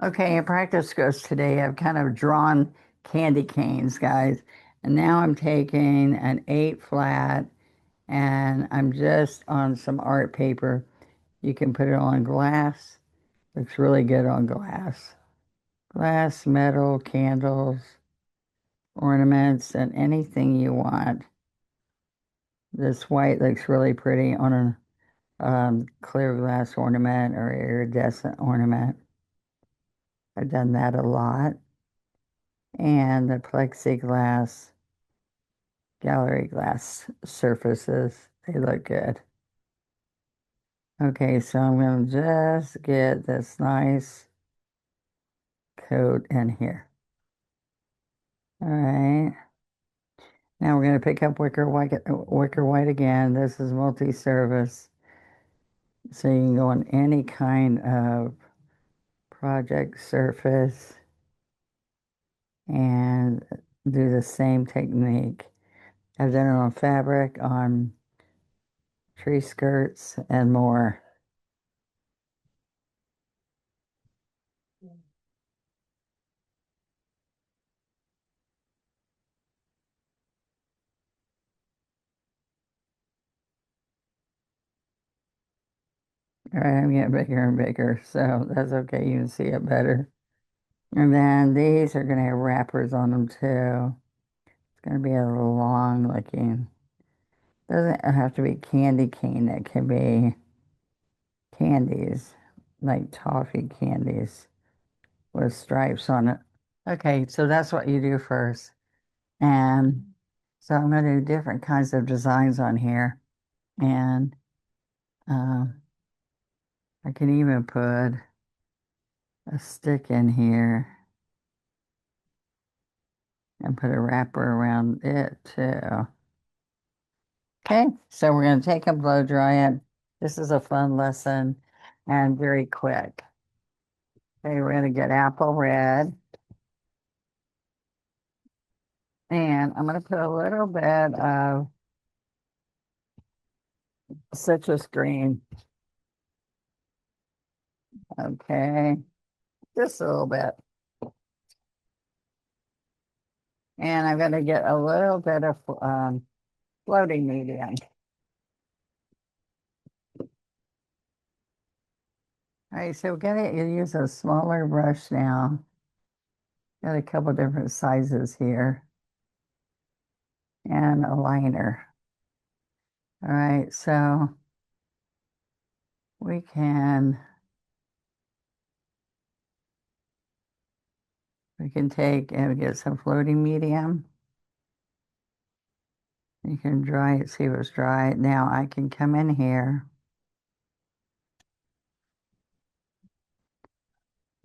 Okay, in practice goes today, I've kind of drawn candy canes, guys. And now I'm taking an 8 flat and I'm just on some art paper. You can put it on glass. Looks really good on glass. Glass, metal, candles, ornaments, and anything you want. This white looks really pretty on a clear glass ornament or iridescent ornament. I've done that a lot. And the plexiglass gallery glass surfaces. They look good. Okay, so I'm going to just get this nice coat in here. All right. Now we're going to pick up wicker white again. This is multi-service. So you can go on any kind of project surface and do the same technique. I've done it on fabric, on tree skirts, and more. All right, I'm getting bigger and bigger, so that's okay. You can see it better. And then these are going to have wrappers on them too. It's going to be a little long looking. Doesn't have to be candy cane. It can be candies, like toffee candies with stripes on it. Okay, so that's what you do first. And so I'm going to do different kinds of designs on here. And uh, I can even put a stick in here and put a wrapper around it too. Okay, so we're going to take and blow dry it. This is a fun lesson and very quick. Okay, we're going to get apple red. And I'm going to put a little bit of citrus green. Okay, just a little bit. And I'm going to get a little bit of floating medium. All right, so we're going to use a smaller brush now. Got a couple different sizes here. And a liner. All right, so we can take and get some floating medium. You can dry it, see if it's dry. Now I can come in here.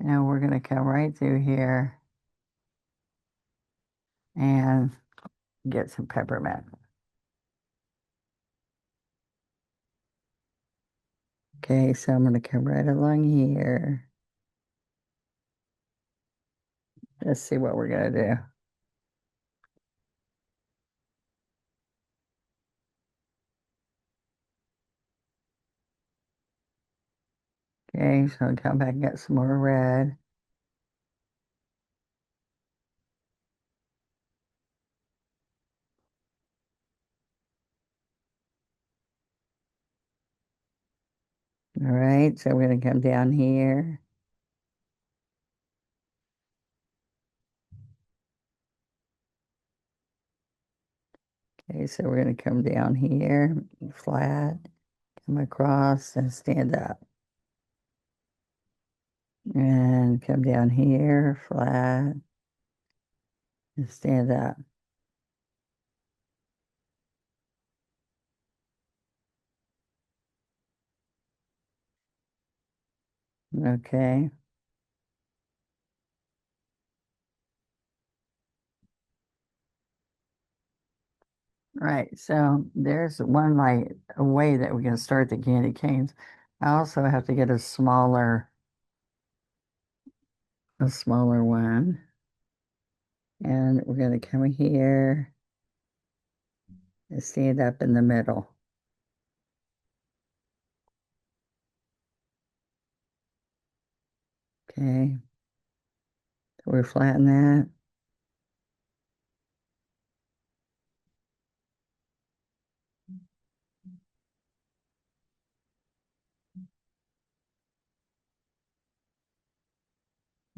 Now we're going to come right through here and get some peppermint. Okay, so I'm going to come right along here. Let's see what we're going to do. Okay, so I'll come back and get some more red. All right, so we're going to come down here. Okay, so we're going to come down here, flat, come across and stand up. And come down here, flat, and stand up. Okay. Right. So there's one like a way that we can start the candy canes. I also have to get a smaller one. And we're going to come here and stand up in the middle. Okay. So we flatten that.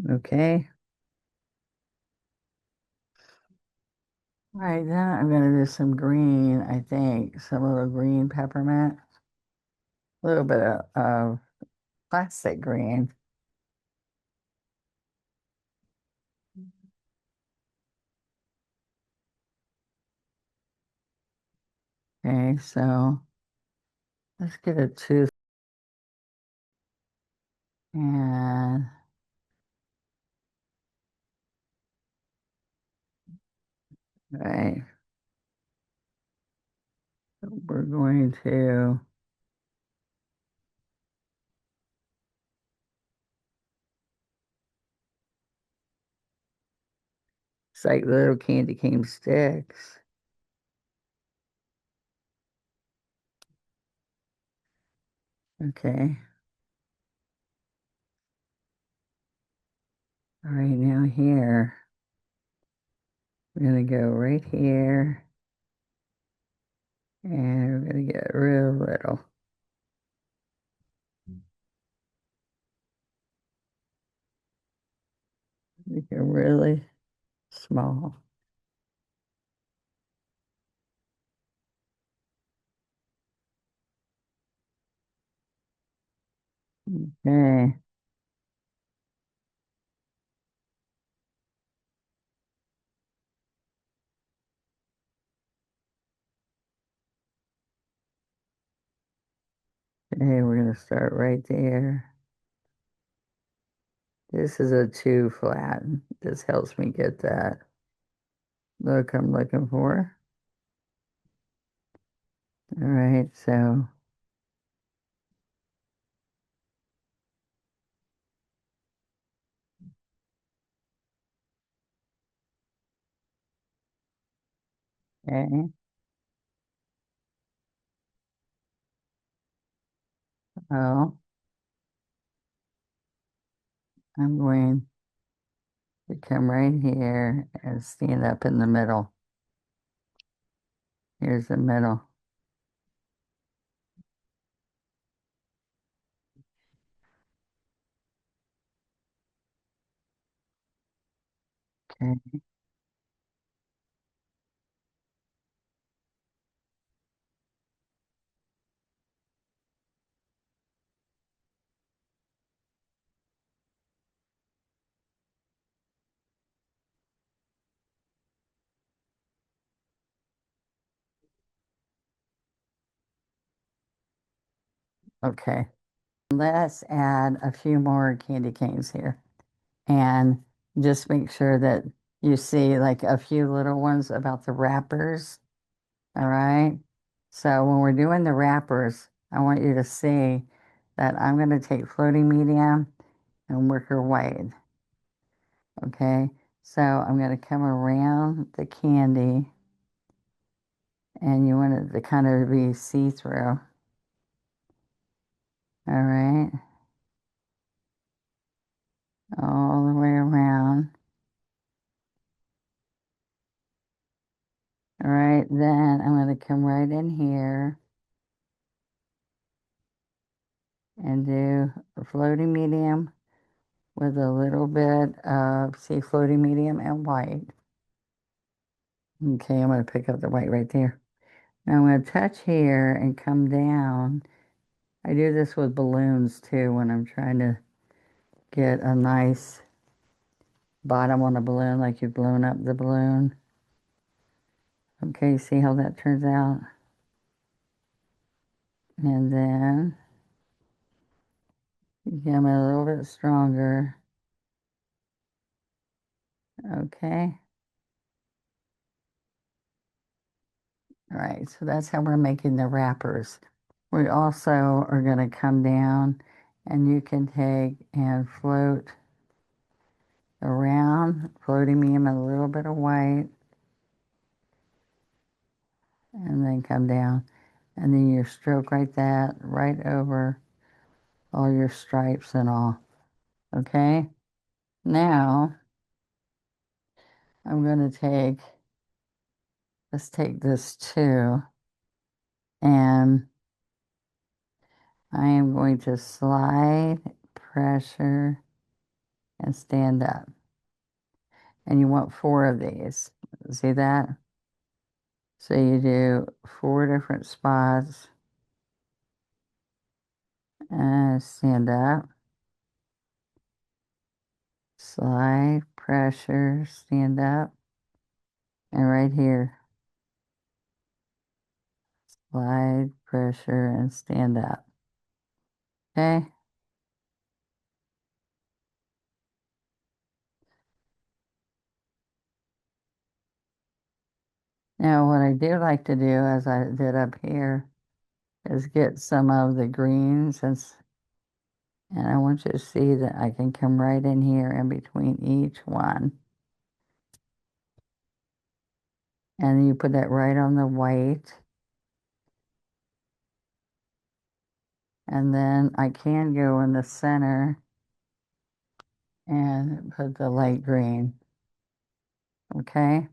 Okay. All right, then I'm gonna do some green, I think. Some little green peppermint. A little bit of plastic green. Okay, so let's get a tooth and right. We're going to it's like little candy cane sticks. Okay. All right, now here. We're gonna go right here and we're gonna get real little. Make it really small. Okay. Okay, we're gonna start right there. This is a two flat. This helps me get that look I'm looking for. All right, so okay. Well, I'm going to come right here and stand up in the middle. Here's the middle. Okay. Okay. Let's add a few more candy canes here and just make sure that you see like a few little ones about the wrappers. All right. So when we're doing the wrappers, I want you to see that I'm going to take floating medium and wicker white. Okay. So I'm going to come around the candy and you want it to kind of be see-through. All right. All the way around. All right. Then I'm going to come right in here and do a floating medium with a little bit of, see, floating medium and white. Okay, I'm going to pick up the white right there. Now I'm going to touch here and come down. I do this with balloons too when I'm trying to get a nice bottom on a balloon, like you've blown up the balloon. Okay, see how that turns out? And then become a little bit stronger. Okay. All right, so that's how we're making the wrappers. We also are going to come down and you can take and float around, floating me in a little bit of white, and then come down. And then you stroke right that right over all your stripes and all. Okay? Now I'm going to let's take this too, and I am going to slide, pressure, and stand up. And you want 4 of these. See that? So you do 4 different spots. Stand up, slide, pressure, stand up, and right here, slide, pressure, and stand up. Okay? Now, what I do like to do, as I did up here, is get some of the greens, and I want you to see that I can come right in here in between each one. And you put that right on the white. And then I can go in the center and put the light green. Okay?